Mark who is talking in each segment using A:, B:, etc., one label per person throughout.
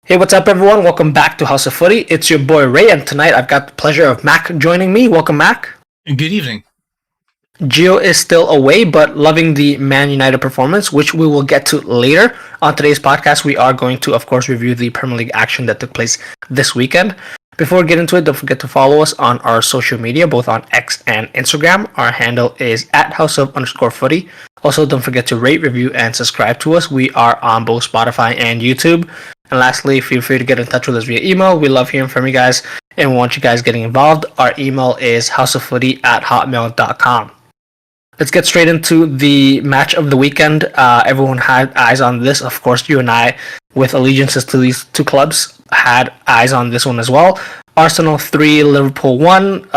A: Hey, what's up, everyone? Welcome back to House of Footy. It's your boy Ray, and tonight I've got the pleasure of Mac joining me. Welcome, Mac.
B: Good evening.
A: Gio is still away, but loving the Man United performance, which we will get to later. On today's podcast, we are going to, of course, review the Premier League action that took place this weekend. Before we get into it, don't forget to follow us on our social media, both on X and Instagram. Our handle is at @houseof_footy. Also, don't forget to rate, review, and subscribe to us. We are on both Spotify and YouTube. And lastly, feel free to get in touch with us via email. We love hearing from you guys, and we want you guys getting involved. Our email is houseoffooty@hotmail.com. Let's get straight into the match of the weekend. Everyone had eyes on this. Of course, you and I, with allegiances to these two clubs, had eyes on this one as well. Arsenal 3, Liverpool 1.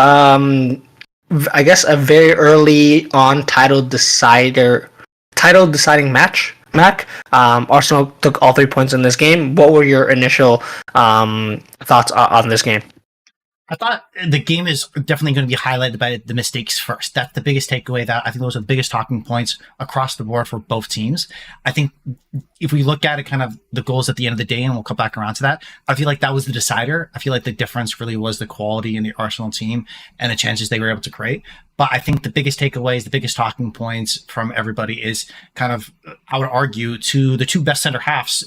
A: I guess a very early on title deciding match. Mac, Arsenal took all 3 points in this game. What were your initial thoughts on this game?
B: I thought the game is definitely going to be highlighted by the mistakes first. That's the biggest takeaway. That I think those are the biggest talking points across the board for both teams. I think if we look at it, kind of the goals at the end of the day, and we'll come back around to that, I feel like that was the decider. I feel like the difference really was the quality in the Arsenal team and the chances they were able to create. But I think the biggest takeaways, the biggest talking points from everybody is kind of, I would argue, to the two best center halves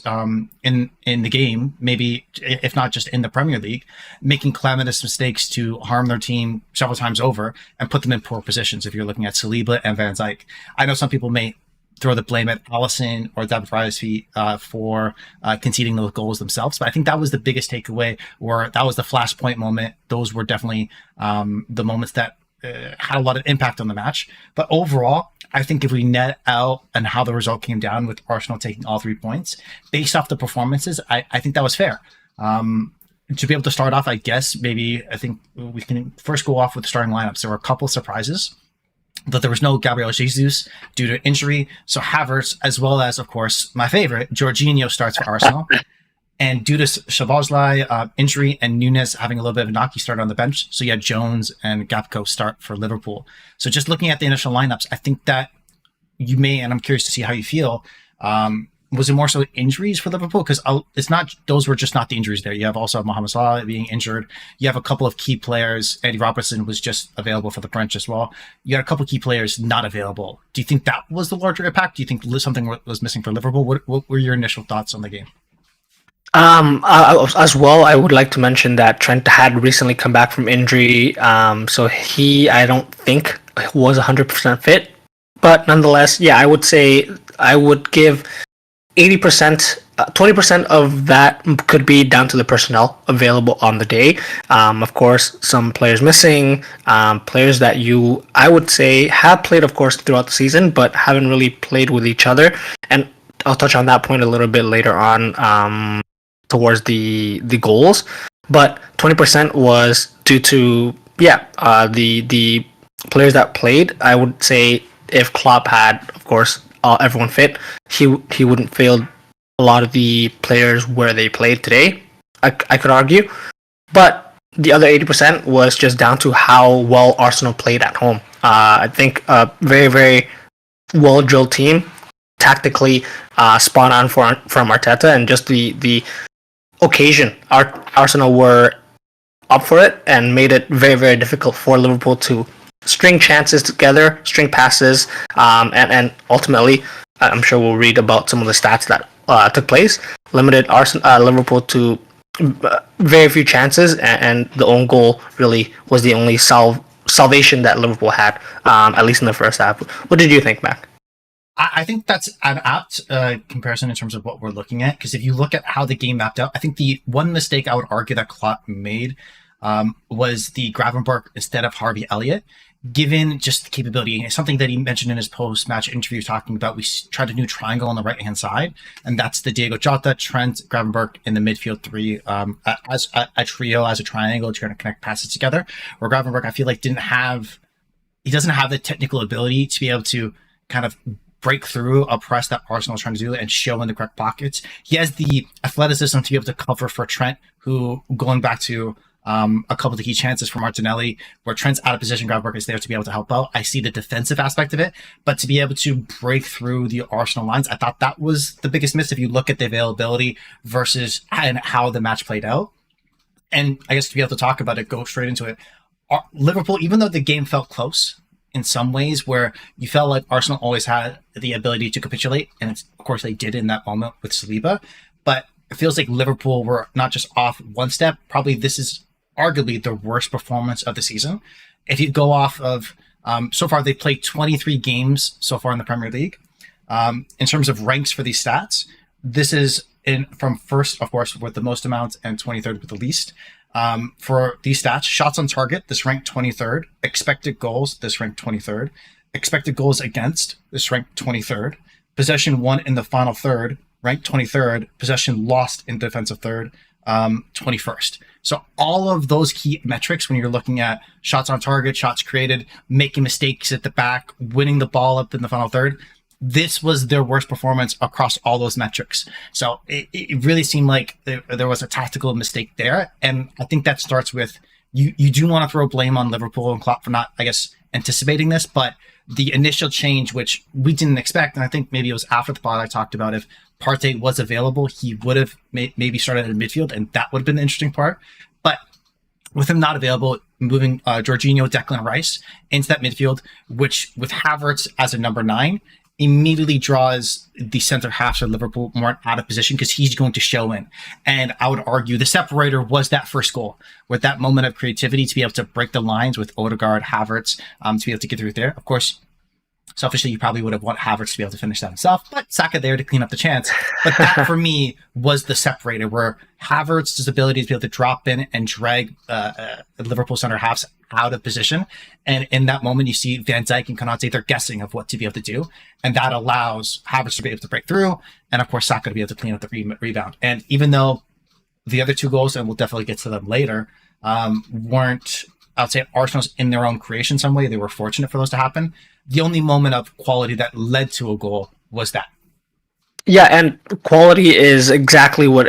B: in the game, maybe if not just in the Premier League, making calamitous mistakes to harm their team several times over and put them in poor positions. If you're looking at Saliba and Van Dijk, I know some people may throw the blame at Alisson or David Rya's feet for conceding those goals themselves. But I think that was the biggest takeaway, or that was the flashpoint moment. Those were definitely the moments that had a lot of impact on the match. But overall, I think if we net out and how the result came down with Arsenal taking all 3 points, based off the performances, I think that was fair. To be able to start off, I think we can first go off with the starting lineups. There were a couple of surprises. That there was no Gabriel Jesus due to injury. So Havertz, as well as, of course, my favorite, Jorginho starts for Arsenal. And due to Szoboszlai injury and Nunes having a little bit of a knock, he started on the bench. So you had Jones and Gakpo start for Liverpool. So just looking at the initial lineups, I think that you may, and I'm curious to see how you feel, was it more so injuries for Liverpool? Because it's not; those were just not the injuries there. You have also Mohamed Salah being injured. You have a couple of key players. Andy Robertson was just available for the French as well. You had a couple of key players not available. Do you think that was the larger impact? Do you think something was missing for Liverpool? What were your initial thoughts on the game?
A: As well, I would like to mention that Trent had recently come back from injury, so I don't think was 100% fit. But nonetheless, yeah, I would say I would give 80%, 20% of that could be down to the personnel available on the day. Of course, some players missing, players that I would say have played, of course, throughout the season, but haven't really played with each other. And I'll touch on that point a little bit later on towards the goals. But 20% was due to, the players that played. I would say if Klopp had, of course, everyone fit, he wouldn't fail a lot of the players where they played today. I could argue, but the other 80% was just down to how well Arsenal played at home. I think a very, very well drilled team, tactically spot on from Arteta, and just the occasion. Arsenal were up for it and made it very, very difficult for Liverpool to string chances together, string passes, and ultimately, I'm sure we'll read about some of the stats that took place, limited Liverpool to very few chances, and the own goal really was the only salvation that Liverpool had, at least in the first half. What did you think, Mac?
B: I think that's an apt comparison in terms of what we're looking at, because if you look at how the game mapped out, I think the one mistake I would argue that Klopp made was the Gravenberch instead of Harvey Elliott, given just the capability. It's something that he mentioned in his post-match interview, talking about we tried a new triangle on the right-hand side, and that's the Diego Jota, Trent, Gravenberch in the midfield three as a trio, as a triangle, trying to connect passes together. Where Gravenberch, I feel like, doesn't have the technical ability to be able to kind of break through a press that Arsenal is trying to do and show in the correct pockets. He has the athleticism to be able to cover for Trent, who, going back to a couple of the key chances for Martinelli where Trent's out of position, Gravenberch is there to be able to help out. I see the defensive aspect of it, but to be able to break through the Arsenal lines, I thought that was the biggest miss if you look at the availability versus and how the match played out. And I guess to be able to talk about it, go straight into it. Liverpool, even though the game felt close in some ways, where you felt like Arsenal always had the ability to capitulate, and of course they did in that moment with Saliba, but it feels like Liverpool were not just off one step. Probably this is arguably the worst performance of the season. If you go off of so far, they played 23 games so far in the Premier League. In terms of ranks for these stats, this is from first, of course, with the most amount and 23rd with the least. For these stats, shots on target, this ranked 23rd. Expected goals, this ranked 23rd. Expected goals against, this ranked 23rd. Possession won in the final third, ranked 23rd. Possession lost in defensive third, 21st. So all of those key metrics, when you're looking at shots on target, shots created, making mistakes at the back, winning the ball up in the final third, this was their worst performance across all those metrics. So it really seemed like there was a tactical mistake there. And I think that starts with, you do want to throw blame on Liverpool and Klopp for not, I guess, anticipating this, but the initial change, which we didn't expect, and I think maybe it was after the pod I talked about, if Partey was available, he would have maybe started in midfield, and that would have been the interesting part. But with him not available, moving Jorginho, Declan Rice into that midfield, which with Havertz as a number 9, immediately draws the center halves of Liverpool more out of position because he's going to show in. And I would argue the separator was that first goal, with that moment of creativity to be able to break the lines with Odegaard, Havertz, to be able to get through there. Of course, selfishly, you probably would have wanted Havertz to be able to finish that himself, but Saka there to clean up the chance. But that, for me, was the separator, where Havertz's ability to be able to drop in and drag Liverpool center halves out of position. And in that moment, you see Van Dijk and Konate, they're guessing of what to be able to do. And that allows Havertz to be able to break through, and of course, Saka to be able to clean up the rebound. And even though the other 2 goals, and we'll definitely get to them later, weren't, I would say, Arsenal's in their own creation some way, they were fortunate for those to happen. The only moment of quality that led to a goal was that.
A: Yeah, and quality is exactly what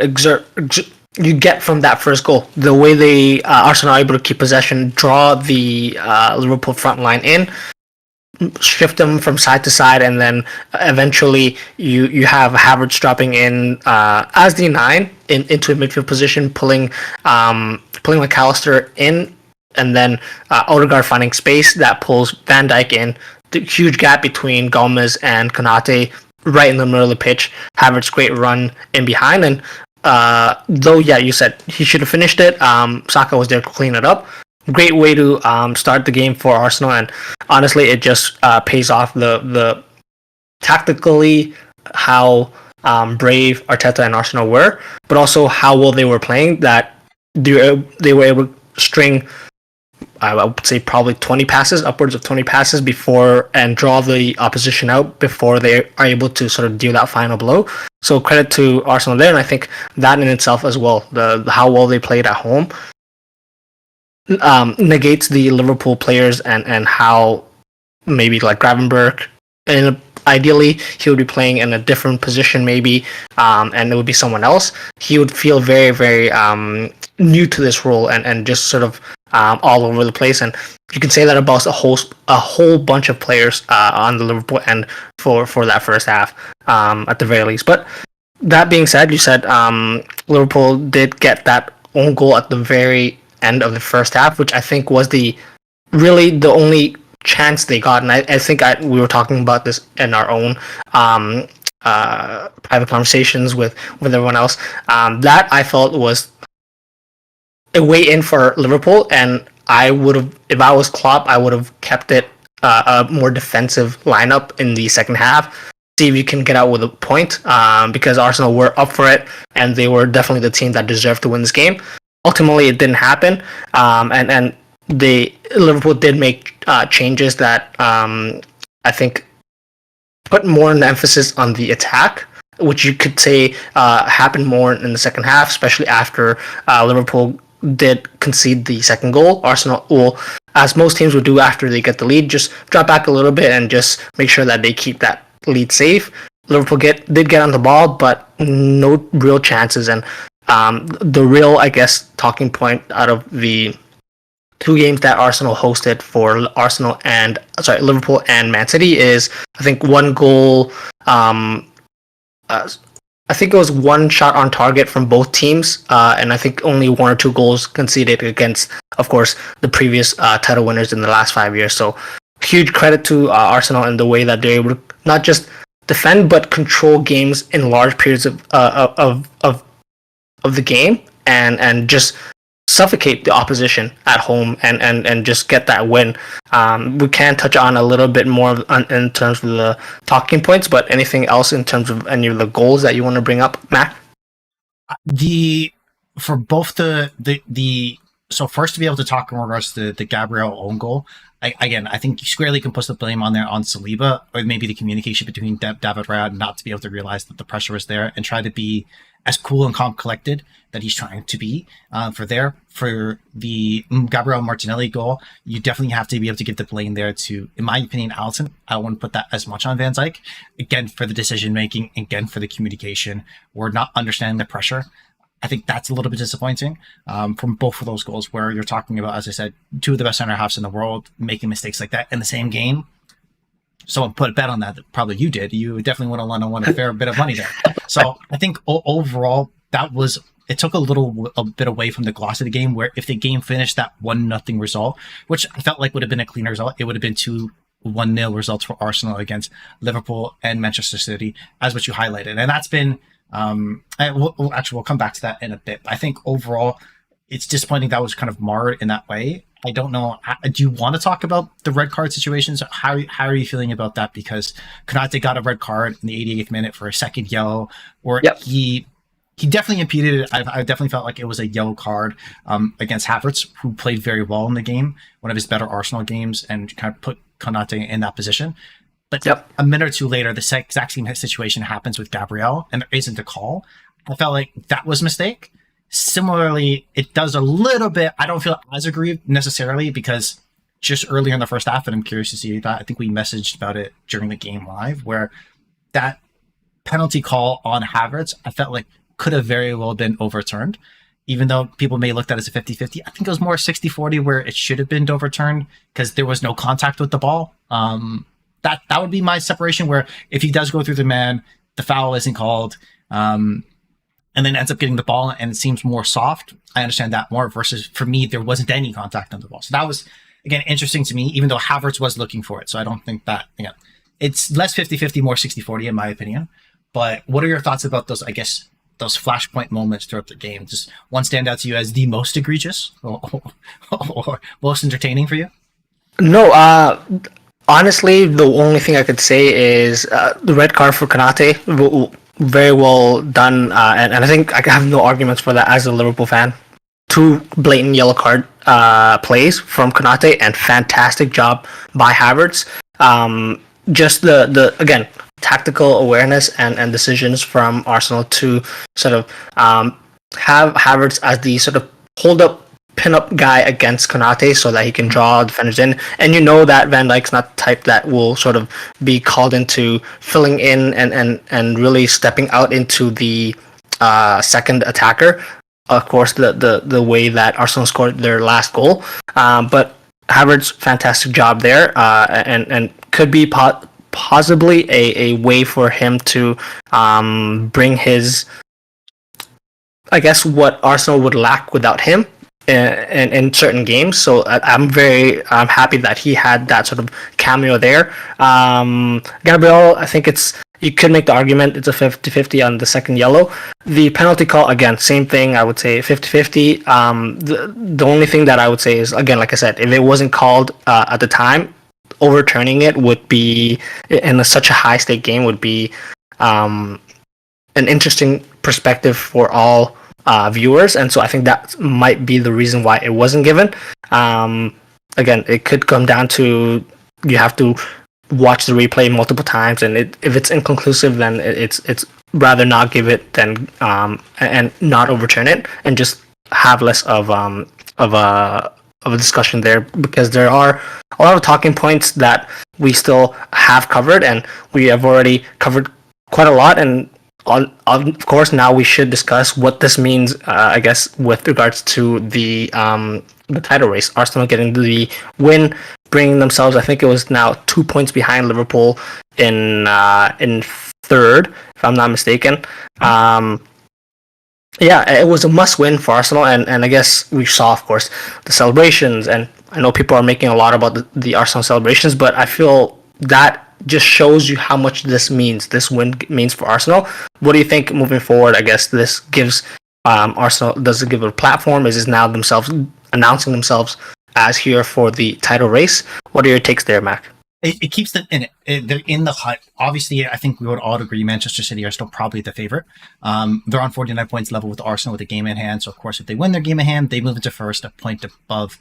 A: you get from that first goal. The way they Arsenal are able to keep possession, draw the Liverpool front line in, shift them from side to side, and then eventually you have Havertz dropping in as the 9 into a midfield position, pulling McAllister in, and then Odegaard finding space that pulls Van Dijk in. The huge gap between Gomez and Konate right in the middle of the pitch. Havertz great run in behind, and though you said he should have finished it, Saka was there to clean it up. Great way to start the game for Arsenal, and honestly, it just pays off the tactically how brave Arteta and Arsenal were, but also how well they were playing. That they were able to string, I would say, probably 20 passes, upwards of 20 passes before, and draw the opposition out before they are able to sort of deal that final blow. So credit to Arsenal there, and I think that in itself as well, the how well they played at home, negates the Liverpool players and how maybe like Gravenberch, and ideally he would be playing in a different position maybe, and it would be someone else. He would feel very, very new to this role and just sort of all over the place, and you can say that about a whole bunch of players on the Liverpool end for that first half, at the very least. But that being said, you said Liverpool did get that own goal at the very end of the first half, which I think was really the only chance they got. And I think we were talking about this in our own private conversations with everyone else. That I felt was a way in for Liverpool, and I would have, if I was Klopp, I would have kept it a more defensive lineup in the second half. See if you can get out with a point, because Arsenal were up for it, and they were definitely the team that deserved to win this game. Ultimately, it didn't happen, and Liverpool did make changes that I think put more an emphasis on the attack, which you could say happened more in the second half, especially after Liverpool did concede the second goal. Arsenal will, as most teams would do after they get the lead, just drop back a little bit and just make sure that they keep that lead safe. Liverpool did get on the ball, but no real chances, and The real, I guess, talking point out of the two games that Arsenal hosted for Liverpool and Man City is, I think, one goal. I think it was one shot on target from both teams, and I think only one or two goals conceded against, of course, the previous title winners in the last 5 years. So huge credit to Arsenal in the way that they're able to not just defend but control games in large periods of the game, and just suffocate the opposition at home, and just get that win. We can touch on a little bit more in terms of the talking points, but anything else in terms of any of the goals that you want to bring up, Mac?
B: For both the so first, to be able to talk in regards to the Gabriel own goal, I think you squarely can put the blame on Saliba, or maybe the communication between David Raya not to be able to realize that the pressure was there and try to be as cool and calm collected that he's trying to be. For the Gabriel Martinelli goal, you definitely have to be able to give the blame there to, in my opinion, Alisson. I wouldn't put that as much on Van Dijk. Again, for the decision making, again, for the communication, we're not understanding the pressure. I think that's a little bit disappointing from both of those goals, where you're talking about, as I said, two of the best center halves in the world making mistakes like that in the same game. Someone put a bet on that. Probably you did. You definitely would have won a fair bit of money there. So I think overall, it took a bit away from the gloss of the game, where if the game finished that 1-0 result, which I felt like would have been a cleaner result, it would have been 1-0 results for Arsenal against Liverpool and Manchester City, as what you highlighted. And that's been, we'll come back to that in a bit. I think overall, it's disappointing that was kind of marred in that way. I don't know. Do you want to talk about the red card situations? How are you feeling about that? Because Konate got a red card in the 88th minute for a second yellow, or he definitely impeded it. I definitely felt like it was a yellow card against Havertz, who played very well in the game, one of his better Arsenal games, and kind of put Konate in that position. But a minute or two later, the exact same situation happens with Gabriel, and there isn't a call. I felt like that was a mistake. Similarly, it does a little bit. I don't feel as aggrieved necessarily, because just earlier in the first half, and I'm curious to see that, I think we messaged about it during the game live, where that penalty call on Havertz, I felt like could have very well been overturned, even though people may look at it as a 50-50. I think it was more 60-40 where it should have been overturned, because there was no contact with the ball. That would be my separation, where if he does go through the man, the foul isn't called, and then ends up getting the ball and it seems more soft. I understand that more, versus for me, there wasn't any contact on the ball. So that was, again, interesting to me, even though Havertz was looking for it. So I don't think that, it's less 50-50, more 60-40 in my opinion. But what are your thoughts about those, I guess, those flashpoint moments throughout the game? Does one stand out to you as the most egregious or most entertaining for you?
A: No, honestly, the only thing I could say is the red card for Konate. Very well done, and I think I have no arguments for that as a Liverpool fan. Two blatant yellow card plays from Konate, and fantastic job by Havertz. Just the again, tactical awareness and decisions from Arsenal to sort of have Havertz as the sort of hold up, pin up guy against Konate, so that he can draw defenders in. And you know that Van Dijk's not the type that will sort of be called into filling in and really stepping out into the second attacker. Of course, the way that Arsenal scored their last goal, but Havertz, fantastic job there, and could be possibly a way for him to bring his, I guess, what Arsenal would lack without him in certain games. So I'm happy that he had that sort of cameo there. Gabriel, I think you could make the argument it's a 50-50 on the second yellow. The penalty call, again, same thing. I would say 50-50. The only thing that I would say is, again, like I said, if it wasn't called at the time, overturning it would be, in such a high stake game, would be an interesting perspective for all viewers, and so I think that might be the reason why it wasn't given. Again, it could come down to you have to watch the replay multiple times, and if it's inconclusive, then it's rather not give it than and not overturn it, and just have less of a discussion there, because there are a lot of talking points that we still have covered, and we have already covered quite a lot, and of course, now we should discuss what this means. I guess with regards to the title race, Arsenal getting the win, bringing themselves. I think it was now 2 points behind Liverpool in third, if I'm not mistaken. Yeah, it was a must-win for Arsenal, and I guess we saw, of course, the celebrations. And I know people are making a lot about the Arsenal celebrations, but I feel that just shows you how much this win means for Arsenal. What do you think moving forward? I guess this gives Arsenal, does it give it a platform? Is it now themselves announcing themselves as here for the title race? What are your takes there, Mac?
B: It keeps them in it. They're in the hunt. Obviously, I think we would all agree Manchester City are still probably the favorite. They're on 49 points level with Arsenal with a game in hand. So, of course, if they win their game in hand, they move into first, a point above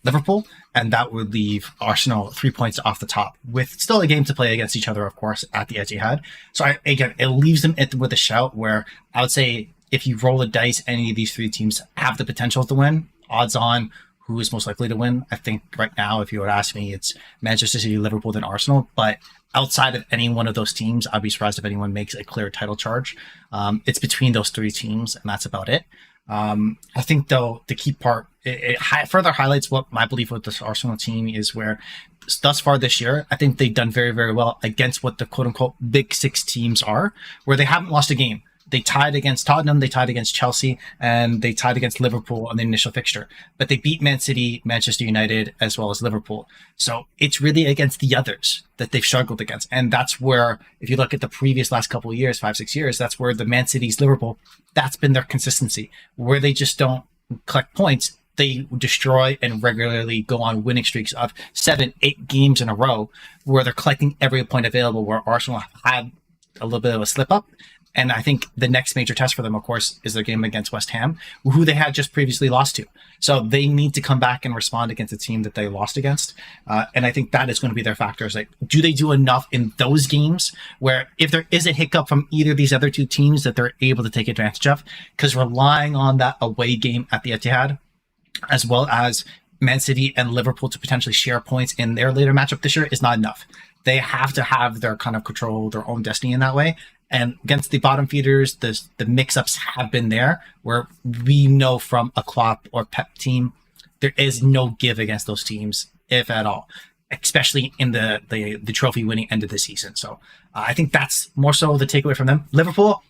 B: Liverpool. And that would leave Arsenal 3 points off the top with still a game to play against each other, of course, at the Etihad. So, again, it leaves them with a shout where I would say if you roll the dice, any of these three teams have the potential to win. Odds on who is most likely to win. I think right now, if you would ask me, it's Manchester City, Liverpool, then Arsenal. But outside of any one of those teams, I'd be surprised if anyone makes a clear title charge. It's between those three teams, and that's about it. I think, though, the key part, it further highlights what my belief with this Arsenal team is, where thus far this year, I think they've done very, very well against what the quote-unquote big six teams are, where they haven't lost a game. They tied against Tottenham, they tied against Chelsea, and they tied against Liverpool on the initial fixture. But they beat Man City, Manchester United, as well as Liverpool. So it's really against the others that they've struggled against. And that's where, if you look at the previous last couple of years, 5-6 years, that's where the Man City's, Liverpool, that's been their consistency. Where they just don't collect points, they destroy and regularly go on winning streaks of 7-8 games in a row, where they're collecting every point available, where Arsenal had a little bit of a slip up. And I think the next major test for them, of course, is their game against West Ham, who they had just previously lost to. So they need to come back and respond against a team that they lost against. And I think that is going to be their factors. Like, do they do enough in those games where if there is a hiccup from either of these other two teams that they're able to take advantage of? Because relying on that away game at the Etihad, as well as Man City and Liverpool to potentially share points in their later matchup this year, is not enough. They have to have their kind of control, their own destiny in that way. And against the bottom feeders, the mix-ups have been there, where we know from a Klopp or Pep team, there is no give against those teams, if at all, especially in the trophy-winning end of the season. So I think that's more so the takeaway from them. Liverpool,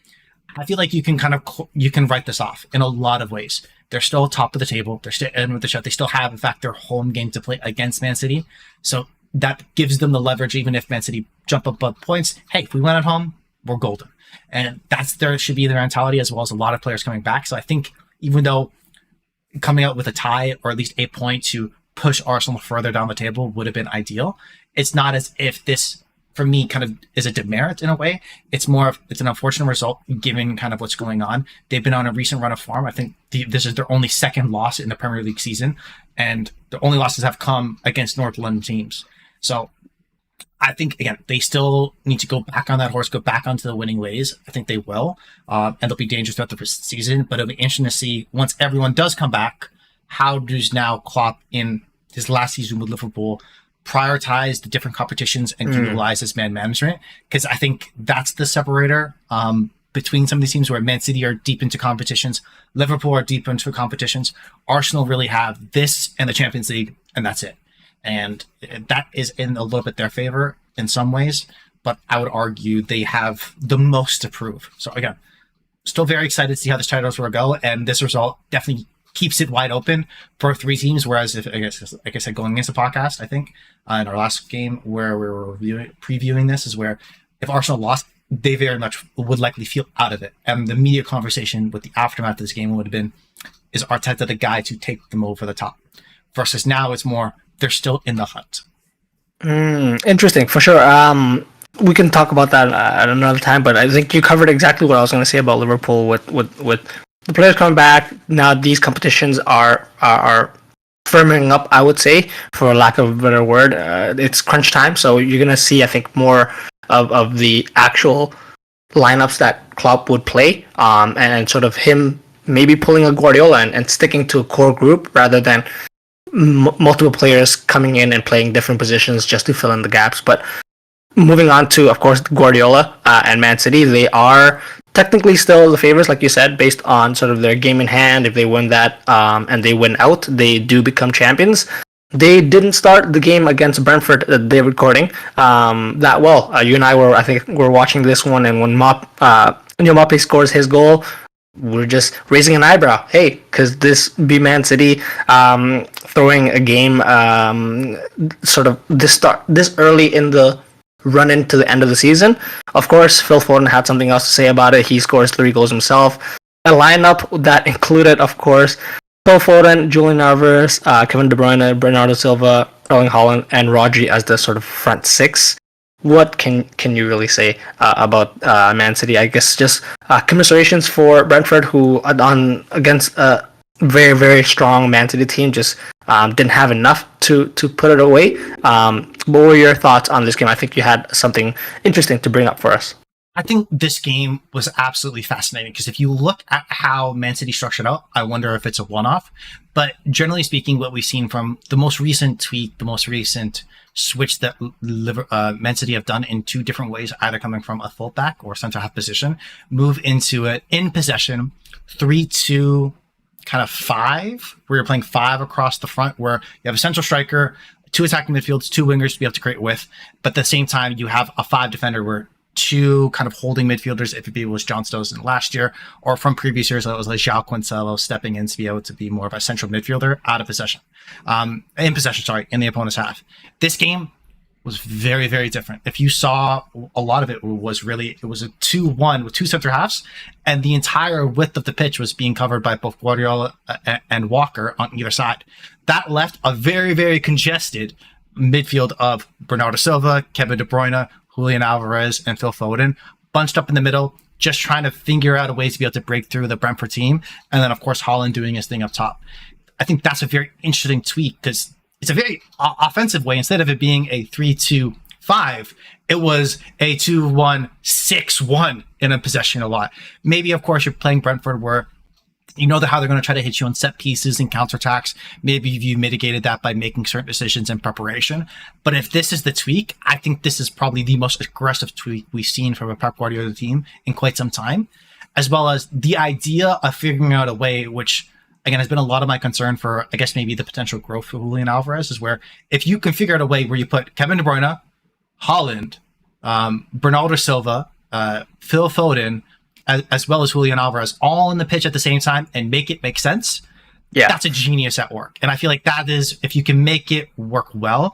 B: I feel like you can write this off in a lot of ways. They're still top of the table. They're still in with the shot. They still have, in fact, their home game to play against Man City. So that gives them the leverage, even if Man City jump above points. Hey, if we win at home, we're golden. And there should be their mentality, as well as a lot of players coming back. So I think even though coming out with a tie or at least a point to push Arsenal further down the table would have been ideal, it's not as if this, for me, kind of is a demerit in a way. It's more of, it's an unfortunate result given kind of what's going on. They've been on a recent run of form. I think this is their only second loss in the Premier League season, and the only losses have come against North London teams. So I think, again, they still need to go back on that horse, go back onto the winning ways. I think they will. And they'll be dangerous throughout the season. But it'll be interesting to see, once everyone does come back, how does now Klopp, in his last season with Liverpool, prioritize the different competitions and utilize his man management? Because I think that's the separator between some of these teams, where Man City are deep into competitions, Liverpool are deep into competitions. Arsenal really have this and the Champions League, and that's it. And that is in a little bit their favor in some ways, but I would argue they have the most to prove. So again, still very excited to see how this title will go, and this result definitely keeps it wide open for three teams. Whereas, if I guess, like I said, going against the podcast, I think in our last game where we were previewing this, is where if Arsenal lost, they very much would likely feel out of it. And the media conversation with the aftermath of this game would have been, is Arteta the guy to take them over the top? Versus now, it's more, they're still in the hunt.
A: Interesting, for sure. We can talk about that at another time, but I think you covered exactly what I was going to say about Liverpool with the players coming back. Now these competitions are firming up, I would say, for lack of a better word. It's crunch time, so you're going to see, I think, more of the actual lineups that Klopp would play, and sort of him maybe pulling a Guardiola and sticking to a core group rather than multiple players coming in and playing different positions just to fill in the gaps. But moving on to, of course, Guardiola and Man City, they are technically still the favorites, like you said, based on sort of their game in hand. If they win that and they win out, they do become champions. They didn't start the game against Brentford that they're recording that well. You and I were watching this one, and when Mbappe scores his goal, we're just raising an eyebrow. Hey, because this be Man City throwing a game sort of this early in the run into the end of the season. Of course, Phil Foden had something else to say about it. He scores 3 goals himself. A lineup that included, of course, Phil Foden, Julian Alvarez, Kevin De Bruyne, Bernardo Silva, Erling Haaland, and Rodri as the sort of front six. What can you really say about Man City? I guess just commiserations for Brentford, who against a very, very strong Man City team just didn't have enough to put it away. What were your thoughts on this game? I think you had something interesting to bring up for us.
B: I think this game was absolutely fascinating because if you look at how Man City structured out, I wonder if it's a one-off. But generally speaking, what we've seen from the most recent tweak, the most recent switch that Man City have done in 2 different ways, either coming from a fullback or center half position, move into it in possession, 3-2, kind of 5, where you're playing 5 across the front, where you have a central striker, 2 attacking midfields, 2 wingers to be able to create width. But at the same time, you have a 5 defender where 2 kind of holding midfielders, if it was John Stones in last year, or from previous years, it was like João Cancelo stepping in to be able to be more of a central midfielder out of possession, in the opponent's half. This game was very, very different. If you saw, a lot of it was a 2-1 with 2 center halves, and the entire width of the pitch was being covered by both Guardiola and Walker on either side. That left a very, very congested midfield of Bernardo Silva, Kevin De Bruyne, Julian Alvarez, and Phil Foden, bunched up in the middle, just trying to figure out a way to be able to break through the Brentford team. And then, of course, Haaland doing his thing up top. I think that's a very interesting tweak because it's a very offensive way. Instead of it being a 3-2-5, it was a 2-1-6-1 in a possession a lot. Maybe, of course, you're playing Brentford where you know how they're going to try to hit you on set pieces and counterattacks. Maybe you mitigated that by making certain decisions in preparation. But if this is the tweak, I think this is probably the most aggressive tweak we've seen from a Pep Guardiola team in quite some time, as well as the idea of figuring out a way, which, again, has been a lot of my concern for, I guess, maybe the potential growth for Julian Alvarez, is where if you can figure out a way where you put Kevin De Bruyne, Haaland, Bernardo Silva, Phil Foden, as well as Julian Alvarez, all in the pitch at the same time and make it make sense, that's a genius at work. And I feel like that is, if you can make it work well,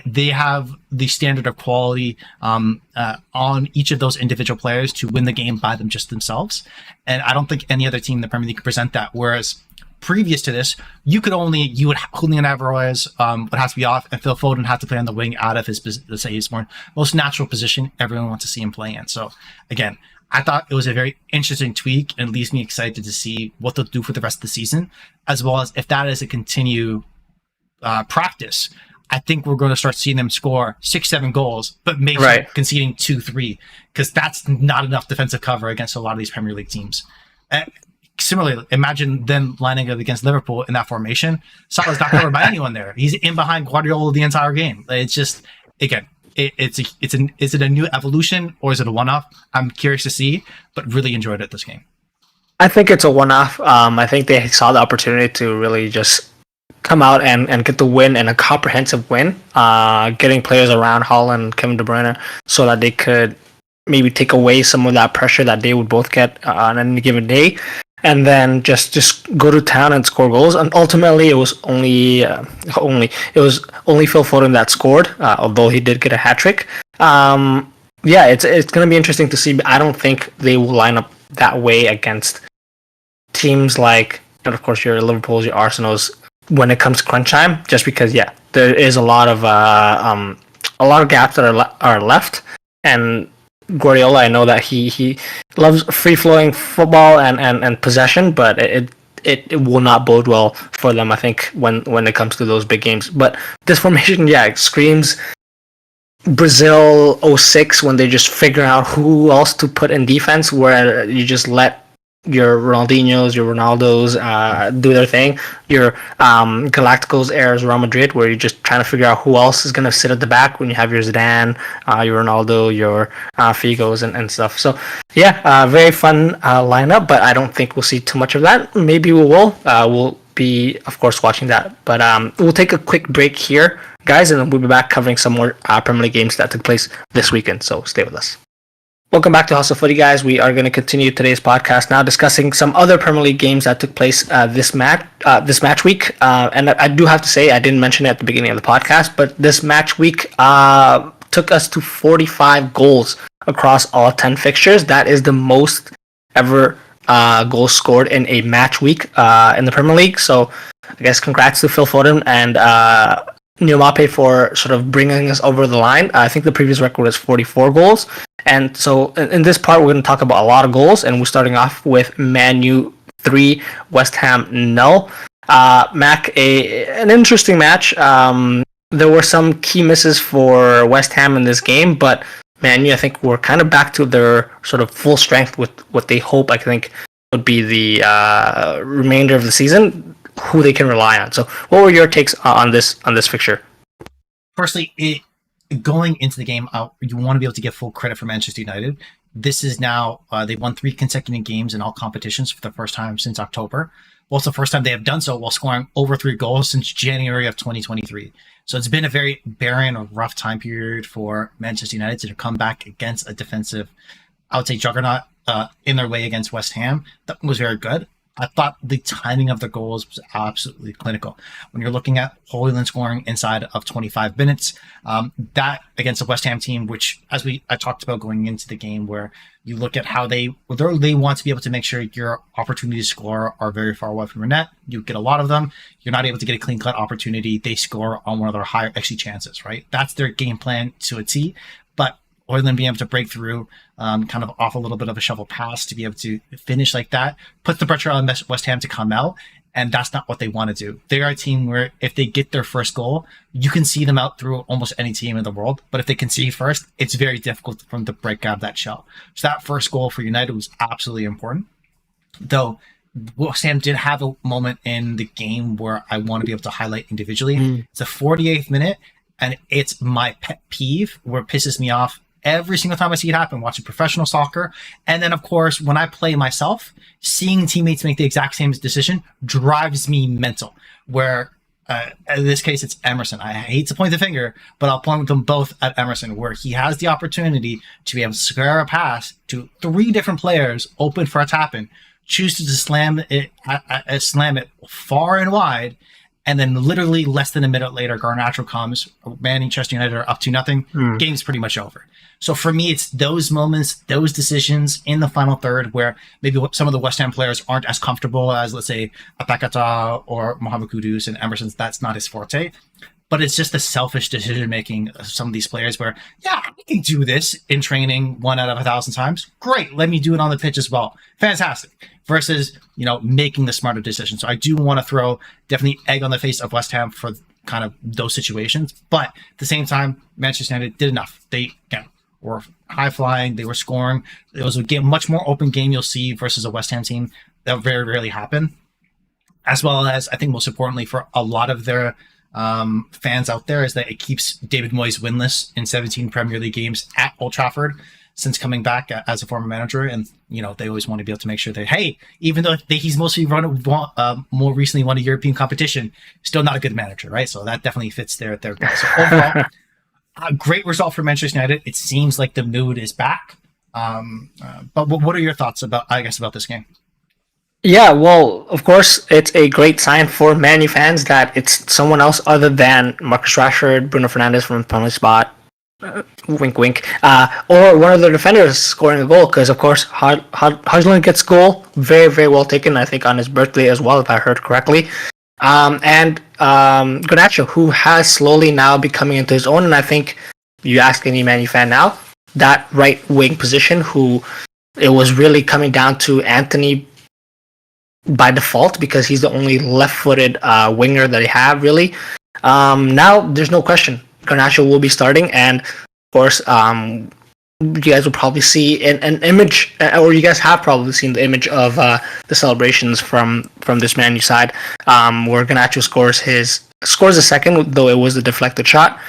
B: they have the standard of quality on each of those individual players to win the game by them just themselves. And I don't think any other team in the Premier League could present that. Whereas previous to this, Julian Alvarez would have to be off, and Phil Foden had to play on the wing out of his most natural position everyone wants to see him play in. So again, I thought it was a very interesting tweak and leaves me excited to see what they'll do for the rest of the season, as well as if that is a continue practice. I think we're going to start seeing them score 6-7 goals, but maybe conceding 2-3, because that's not enough defensive cover against a lot of these Premier League teams. Similarly, imagine them lining up against Liverpool in that formation. Salah's not covered by anyone there. He's in behind Guardiola the entire game. It's just, again, is it a new evolution or is it a one-off? I'm curious to see, but really enjoyed it this game.
A: I think it's a one-off. I think they saw the opportunity to really just come out and get the win, and a comprehensive win, getting players around Haaland, Kevin De Bruyne, so that they could maybe take away some of that pressure that they would both get on any given day, and then just go to town and score goals. And ultimately, it was only Phil Foden that scored, although he did get a hat trick. It's going to be interesting to see. I don't think they will line up that way against teams like, and of course, your Liverpools, your Arsenals, when it comes to crunch time. Just because, there is a lot of gaps that are left, and Guardiola, I know that he loves free-flowing football and possession, but it will not bode well for them, I think, when it comes to those big games. But this formation, it screams Brazil 06, when they just figure out who else to put in defense, where you just let your Ronaldinhos, your Ronaldos do their thing. Your Galacticos airs Real Madrid, where you're just trying to figure out who else is going to sit at the back when you have your Zidane, your Ronaldo, your Figos, and stuff. So, yeah, very fun lineup, but I don't think we'll see too much of that. Maybe we will. We'll be, of course, watching that. But we'll take a quick break here, guys, and then we'll be back covering some more Premier League games that took place this weekend. So, stay with us. Welcome back to Hustle Footy, guys. We are going to continue today's podcast now, discussing some other Premier League games that took place this match week. And I do have to say, I didn't mention it at the beginning of the podcast, but this match week took us to 45 goals across all 10 fixtures. That is the most ever goals scored in a match week in the Premier League. So I guess congrats to Phil Foden and Neil Maupay for sort of bringing us over the line. I think the previous record was 44 goals. And so in this part, we're going to talk about a lot of goals, and we're starting off with Man U 3, West Ham 0. Mac, an interesting match. There were some key misses for West Ham in this game, but Man U, I think, were kind of back to their sort of full strength with what they hope, I think, would be the remainder of the season, who they can rely on. So what were your takes on this fixture?
B: Firstly, going into the game, you want to be able to give full credit for Manchester United. This is now, they've won 3 consecutive games in all competitions for the first time since October. Well, it's the first time they have done so while scoring over 3 goals since January of 2023. So it's been a very barren or rough time period for Manchester United to come back against a defensive, I would say, juggernaut in their way against West Ham. That was very good. I thought the timing of the goals was absolutely clinical. When you're looking at Højlund scoring inside of 25 minutes, that against a West Ham team, which, as I talked about going into the game, where you look at how they want to be able to make sure your opportunities to score are very far away from your net. You get a lot of them. You're not able to get a clean-cut opportunity. They score on one of their higher XG chances, right? That's their game plan to a T. But Højlund being able to break through, kind of off a little bit of a shovel pass to be able to finish like that, puts the pressure on West Ham to come out, and that's not what they want to do. They are a team where if they get their first goal, you can see them out through almost any team in the world, but if they concede first, it's very difficult for them to break out of that shell. So that first goal for United was absolutely important. Though West Ham did have a moment in the game where I want to be able to highlight individually. It's the 48th minute, and it's my pet peeve where it pisses me off every single time I see it happen, watching professional soccer. And then, of course, when I play myself, seeing teammates make the exact same decision drives me mental. Where, in this case, it's Emerson. I hate to point the finger, but I'll point them both at Emerson, where he has the opportunity to be able to square a pass to 3 different players open for a tap-in, chooses to slam it far and wide, and then literally less than a minute later, Garnacho comes, Manchester United are up to nothing, game's pretty much over. So for me, it's those moments, those decisions in the final third where maybe some of the West Ham players aren't as comfortable as, let's say, Apakata or Mohamed Kudus, and Emerson's, that's not his forte. But it's just the selfish decision-making of some of these players where, yeah, I can do this in training 1 out of 1,000 times. Great, let me do it on the pitch as well. Fantastic. Versus, making the smarter decision. So I do want to throw definitely egg on the face of West Ham for kind of those situations. But at the same time, Manchester United did enough. They, were high-flying. They were scoring. It was a much more open game you'll see versus a West Ham team. That very rarely happen. As well as, I think most importantly for a lot of their fans out there, is that it keeps David Moyes winless in 17 Premier League games at Old Trafford since coming back as a former manager. And, they always want to be able to make sure that, hey, even though he's mostly more recently won a European competition, still not a good manager, right? So that definitely fits their goal. So overall, a great result for Manchester United. It seems like the mood is back. But what are your thoughts about this game?
A: Yeah, well, of course, it's a great sign for Man U fans that it's someone else other than Marcus Rashford, Bruno Fernandes from the penalty spot, wink, wink, or one of the defenders scoring a goal, because, of course, Højlund gets goal, very, very well taken, I think, on his birthday as well, if I heard correctly. And Garnacho, who has slowly now be coming into his own, and I think you ask any Man U fan now, that right wing position, who it was really coming down to Anthony by default because he's the only left-footed winger that they have, really. Now there's no question Garnacho will be starting, and of course you guys will probably see an image, or you guys have probably seen the image of the celebrations from this Man U side, where Garnacho scores a second, though it was a deflected shot.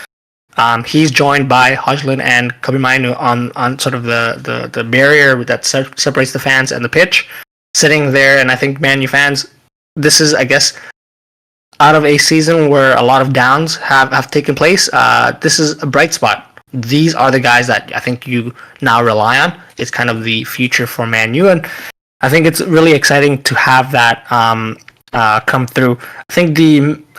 A: He's joined by Hojlund and Kobe Mainu on sort of the barrier that separates the fans and the pitch, sitting there. And I think Man U fans, this is, I guess, out of a season where a lot of downs have taken place, this is a bright spot. These are the guys that I think you now rely on. It's kind of the future for Man U, and I think it's really exciting to have that come through. I think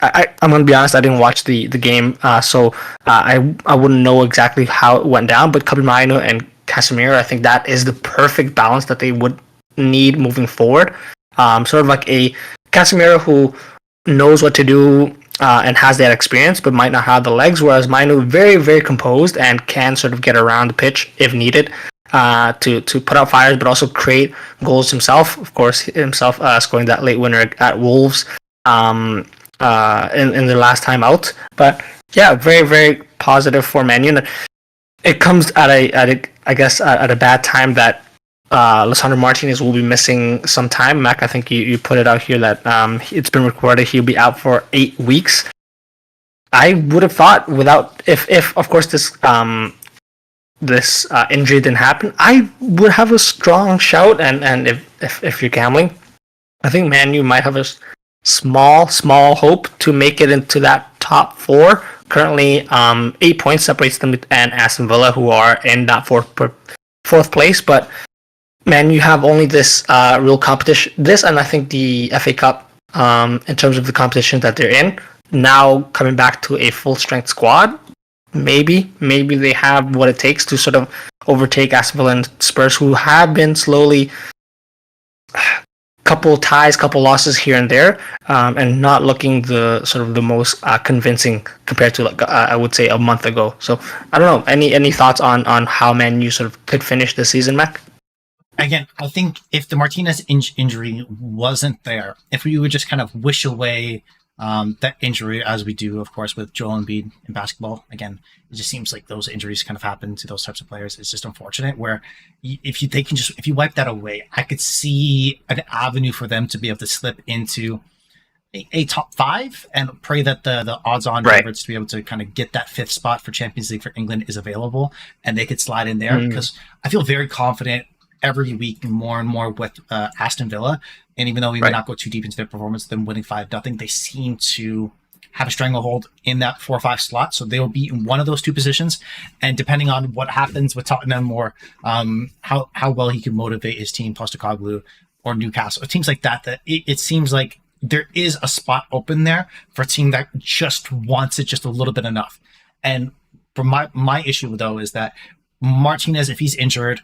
A: I'm going to be honest, I didn't watch the game, so I wouldn't know exactly how it went down, but Kobe Mainu and Casemiro, I think that is the perfect balance that they would need moving forward. Sort of like a Casemiro who knows what to do and has that experience, but might not have the legs, whereas Mainu very, very composed and can sort of get around the pitch if needed to put out fires, but also create goals himself. Of course, himself scoring that late winner at Wolves in the last time out. But yeah, very, very positive for Man U. It comes at a bad time that Lisandro Martinez will be missing some time. Mac, I think you put it out here that it's been recorded he'll be out for 8 weeks. I would have thought if of course this injury didn't happen, I would have a strong shout. And if you're gambling, I think Man U might have a small hope to make it into that top 4. Currently, 8 points separates them and Aston Villa, who are in that fourth place, but Man, you have only this real competition. This, and I think the FA Cup, in terms of the competition that they're in, now coming back to a full strength squad. Maybe they have what it takes to sort of overtake Aston Villa and Spurs, who have been slowly couple ties, couple losses here and there, and not looking the most convincing compared to I would say a month ago. So I don't know. Any thoughts on how Man U sort of could finish this season, Mac?
B: Again, I think if the Martinez injury wasn't there, if we would just kind of wish away that injury, as we do, of course, with Joel Embiid in basketball, again, it just seems like those injuries kind of happen to those types of players. It's just unfortunate. Where if you wipe that away, I could see an avenue for them to be able to slip into a top 5 and pray that the odds-on favorites to be able to kind of get that 5th spot for Champions League for England is available, and they could slide in there, because I feel very confident every week more and more with Aston Villa. And even though we may not go too deep into their performance, them winning 5-0, they seem to have a stranglehold in that 4 or 5 slot. So they will be in one of those 2 positions. And depending on what happens with Tottenham, or how well he can motivate his team, Postecoglou or Newcastle, it seems like that it seems like there is a spot open there for a team that just wants it just a little bit enough. And for my issue, though, is that Martinez, if he's injured,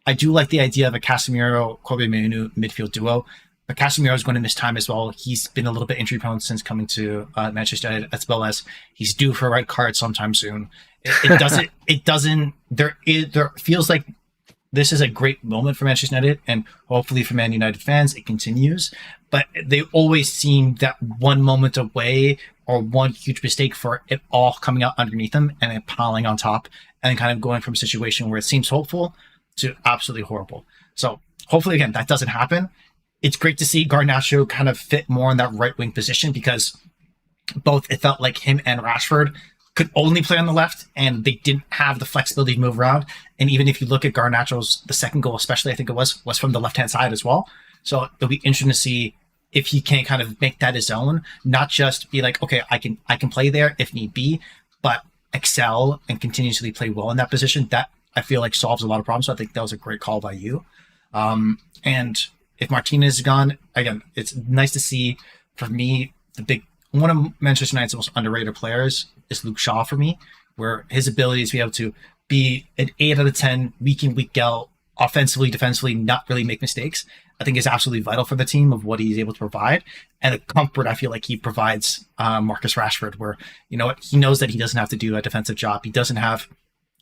B: I do like the idea of a Casemiro, Kobe Mainu midfield duo, but Casemiro is going to miss time as well. He's been a little bit injury prone since coming to Manchester United, as well as he's due for a red card sometime soon. There feels like this is a great moment for Manchester United, and hopefully for Man United fans, it continues. But they always seem that one moment away, or one huge mistake, for it all coming out underneath them and it piling on top, and kind of going from a situation where it seems hopeful to absolutely horrible. So hopefully, again, that doesn't happen. It's great to see Garnacho kind of fit more in that right wing position, because both, it felt like him and Rashford could only play on the left, and they didn't have the flexibility to move around. And even if you look at Garnacho's, the second goal especially, I think it was from the left hand side as well. So it'll be interesting to see if he can kind of make that his own, not just be like, okay, I can play there if need be, but excel and continuously play well in that position. That, I feel like, solves a lot of problems. So I think that was a great call by you. And if Martinez is gone, again, it's nice to see. For me, one of Manchester United's most underrated players is Luke Shaw for me, where his ability to be able to be an 8 out of 10 week in, week out, offensively, defensively, not really make mistakes, I think is absolutely vital for the team, of what he's able to provide. And the comfort I feel like he provides Marcus Rashford, where, you know what, he knows that he doesn't have to do a defensive job. He doesn't have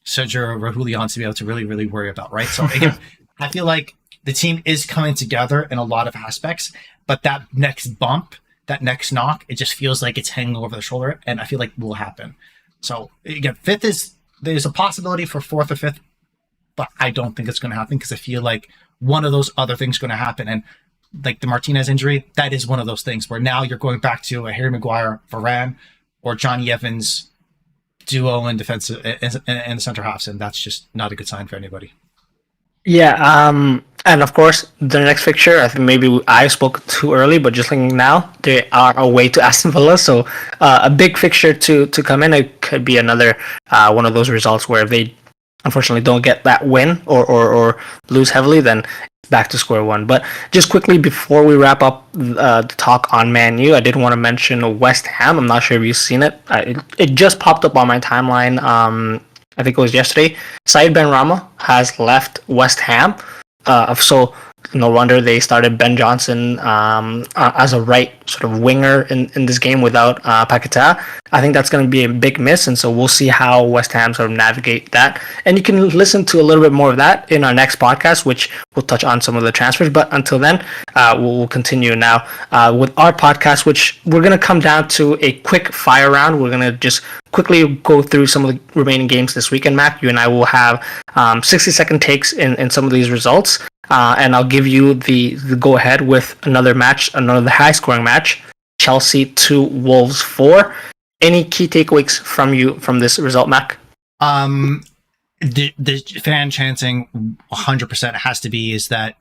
B: Sergio Reguilón to be able to really worry about, right? So again, I feel like the team is coming together in a lot of aspects, but that next bump, that next knock, it just feels like it's hanging over the shoulder, and I feel like will happen. So again, 5th there's a possibility for 4th or 5th. but I don't think it's going to happen because I feel like one of those other things going to happen. And like the Martinez injury, that is one of those things where now you're going back to a Harry Maguire, Varane, or Johnny Evans duo in defensive in the center halves, and that's just not a good sign for anybody.
A: Yeah, and of course, the next fixture, I think maybe I spoke too early, but just thinking now, they are away to Aston Villa, so a big fixture to come in. It could be another one of those results where if they unfortunately don't get that win or lose heavily, then back to square one. But just quickly before we wrap up the talk on Man U, I did want to mention West Ham. I'm not sure if you've seen it. It just popped up on my timeline. I think it was yesterday. Said Benrahma has left West Ham. So no wonder they started Ben Johnson as a right sort of winger in this game without Paquetá. I think that's going to be a big miss, and so we'll see how West Ham sort of navigate that. And you can listen to a little bit more of that in our next podcast, which will touch on some of the transfers. But until then, we'll continue now with our podcast, which we're going to come down to a quick fire round. We're going to just quickly go through some of the remaining games this weekend, Mac. You and I will have 60-second takes in some of these results. And I'll give you the go-ahead with another high-scoring match. Chelsea 2, Wolves 4. Any key takeaways from you from this result, Mac?
B: The fan chanting 100% has to be is that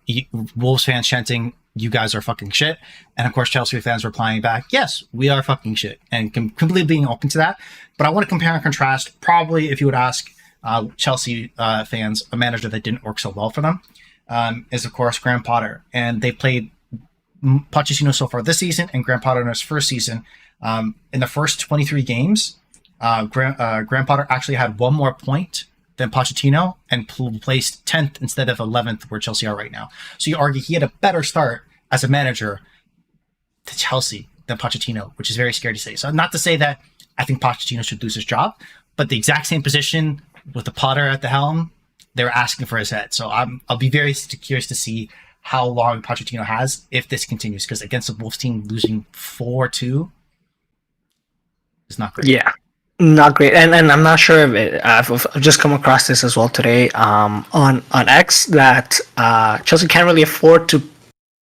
B: Wolves fans chanting, you guys are fucking shit. And of course, Chelsea fans replying back, yes, we are fucking shit. And completely being open to that. But I want to compare and contrast, probably if you would ask Chelsea fans, a manager that didn't work so well for them, is of course Graham Potter. And they played Pochettino so far this season and Graham Potter in his first season. In the first 23 games, Graham Potter actually had one more point than Pochettino and placed 10th instead of 11th where Chelsea are right now. So you argue he had a better start as a manager to Chelsea than Pochettino, which is very scary to say. So not to say that I think Pochettino should lose his job, but the exact same position with the Potter at the helm, they're asking for his head. So I'll be very curious to see how long Pochettino has if this continues, because against the Wolves team losing 4-2 is not great.
A: Yeah, not great. And I'm not sure if I've just come across this as well today on X that Chelsea can't really afford to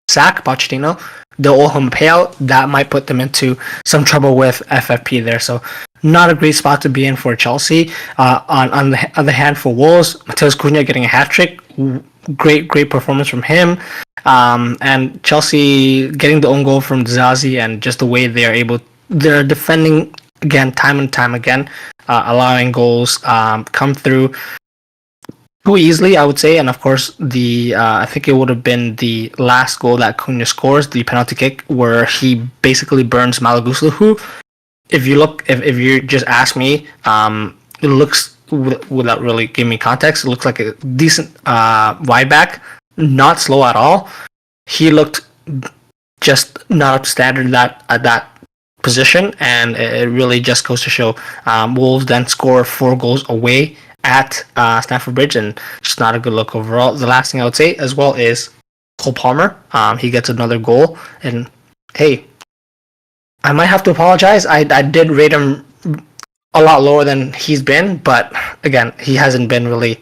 A: sack Pochettino. They'll owe him a payout. That might put them into some trouble with FFP there. So not a great spot to be in for Chelsea. On the other hand, for Wolves, Matheus Cunha getting a hat-trick. Great performance from him. And Chelsea getting the own goal from Zazi, and just the way they're defending again, time and time again, allowing goals come through too easily, I would say. And of course, I think it would have been the last goal that Cunha scores, the penalty kick, where he basically burns Malaguslu, who, if you just ask me, it looks, without really giving me context, it looks like a decent wide back, not slow at all. He looked just not up to standard at that position, and it really just goes to show Wolves then score 4 goals away at Stamford Bridge, and just not a good look overall. The last thing I would say as well is Cole Palmer. He gets another goal, and hey, I might have to apologize. I did rate him a lot lower than he's been, but again, he hasn't been really.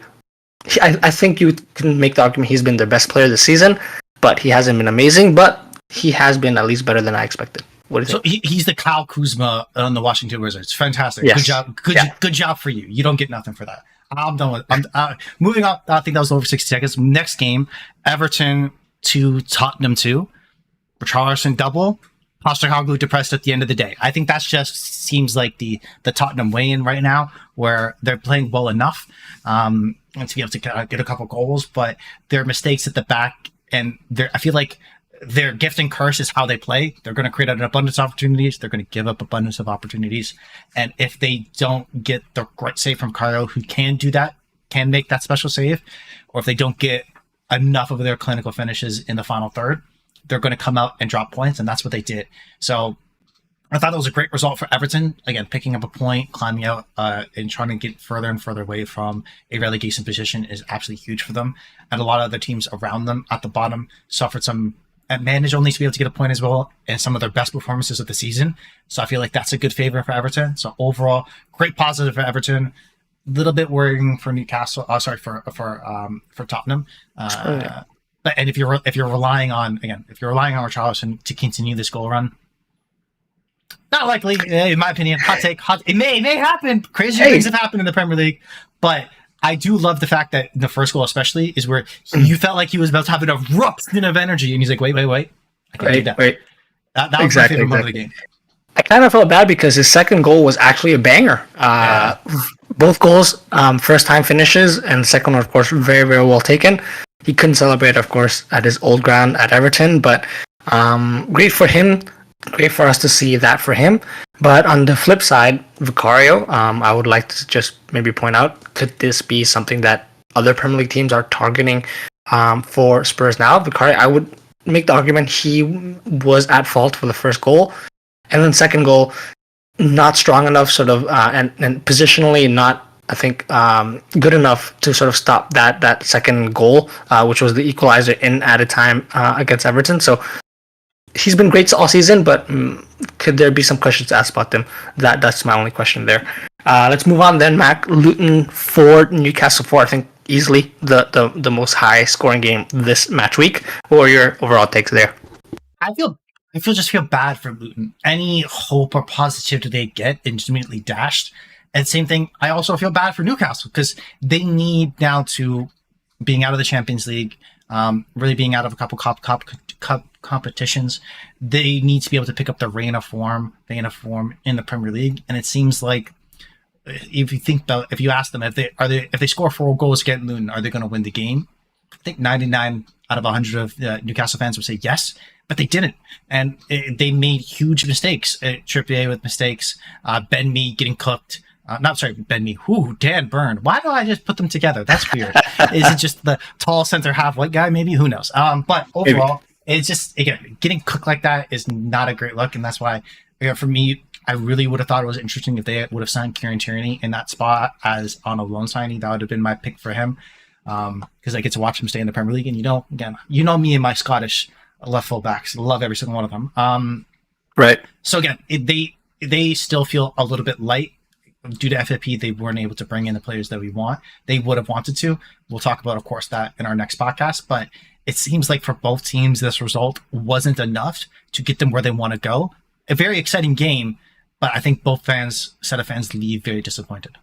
A: I think you can make the argument he's been their best player this season, but he hasn't been amazing. But he has been at least better than I expected. What do you think?
B: He's the Kyle Kuzma on the Washington Wizards. Fantastic.
A: Yes.
B: Good job. Good job for you. You don't get nothing for that. I'm done with it. Moving up, I think that was over 60 seconds. Next game, Everton 2, Tottenham 2. Richarlison double. Postecoglou depressed at the end of the day. I think that just seems like the Tottenham way in right now, where they're playing well enough and to be able to get a couple goals, but their mistakes at the back, and I feel like their gift and curse is how they play. They're going to create an abundance of opportunities. They're going to give up abundance of opportunities. And if they don't get the great save from Cairo, who can do that, can make that special save, or if they don't get enough of their clinical finishes in the final third, they're going to come out and drop points. And that's what they did. So I thought that was a great result for Everton. Again, picking up a point, climbing out, and trying to get further and further away from a relegation position is absolutely huge for them. And a lot of other teams around them at the bottom suffered some managed only to be able to get a point as well, and some of their best performances of the season. So I feel like that's a good favor for Everton. So overall, great positive for Everton. little bit worrying for Newcastle. Oh, sorry for Tottenham. But and if you're relying on Richarlison to continue this goal run, not likely, in my opinion. Hot take. It may happen. Crazy things have happened in the Premier League, but I do love the fact that the first goal, especially, is where you felt like he was about to have an eruption of energy, and he's like, "Wait, I can't do that." That was my favorite moment of the game.
A: I kind of felt bad because his second goal was actually a banger. Both goals, first time finishes, and the second one, of course, very, very well taken. He couldn't celebrate, of course, at his old ground at Everton, but great for him. Great for us to see that for him. But on the flip side, Vicario, I would like to just maybe point out, could this be something that other Premier League teams are targeting for Spurs now? Vicario, I would make the argument he was at fault for the first goal. And then second goal, not strong enough, sort of, and positionally not, I think, good enough to sort of stop that second goal, which was the equalizer in added time against Everton. So he's been great all season, but could there be some questions asked about them? That's my only question there. Let's move on then, Mac. Luton 4, Newcastle 4. I think easily the most high scoring game this match week. What were your overall takes there?
B: I feel bad for Luton. Any hope or positivity they get is immediately dashed. And same thing, I also feel bad for Newcastle because they need now to, being out of the Champions League, really being out of a couple cup competitions, they need to be able to pick up the vein of form in the Premier League. And it seems like if you ask them if they score 4 goals against Luton, are they going to win the game? I think 99 out of 100 of Newcastle fans would say yes, but they didn't, and they made huge mistakes. Trippier with mistakes, Ben Mee getting cooked. Ben Mee. Dan Burn. Why do I just put them together? That's weird. Is it just the tall center half white guy? Maybe, who knows? But overall, it's just, again, getting cooked like that is not a great look, and that's why, for me, I really would have thought it was interesting if they would have signed Kieran Tierney in that spot as on a loan signing. That would have been my pick for him, because I get to watch him stay in the Premier League, and you know me and my Scottish left full backs, love every single one of them.
A: Right.
B: So again, they still feel a little bit light. Due to FFP, they weren't able to bring in the players that they would have wanted to. We'll talk about, of course, that in our next podcast. But it seems like for both teams, this result wasn't enough to get them where they want to go. A very exciting game, but I think both set of fans leave very disappointed.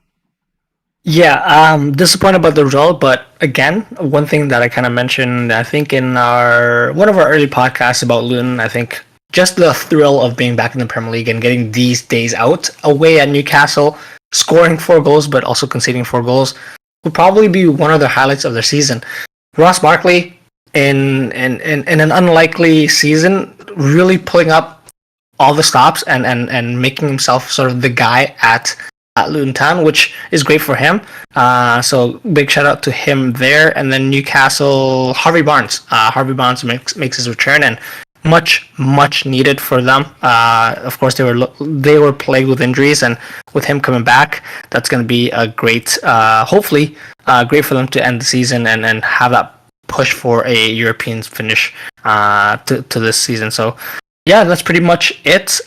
A: Yeah, disappointed about the result, but again, one thing that I kind of mentioned, I think in one of our early podcasts about Luton, I think just the thrill of being back in the Premier League and getting these days out away at Newcastle, scoring 4 goals but also conceding 4 goals, will probably be one of the highlights of their season. Ross Barkley, in an unlikely season, really pulling up all the stops and making himself sort of the guy at Luton Town, which is great for him. So big shout out to him there. And then Newcastle, Harvey Barnes. Harvey Barnes makes his return, and much needed for them. Of course, they were plagued with injuries, and with him coming back, that's going to be a great, hopefully, great for them to end the season and have that push for a European finish to this season. So yeah, that's pretty much it.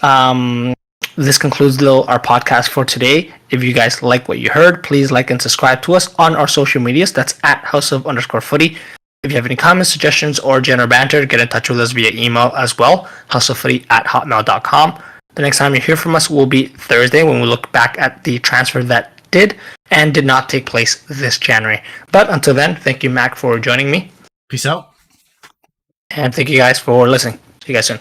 A: This concludes our podcast for today. If you guys like what you heard, please like and subscribe to us on our social medias. That's at @houseof_footy. If you have any comments, suggestions, or general banter, get in touch with us via email as well, houseoffooty@hotmail.com. The next time you hear from us will be Thursday, when we look back at the transfer that did and did not take place this January. But until then, thank you, Mac, for joining me.
B: Peace out.
A: And thank you guys for listening. See you guys soon.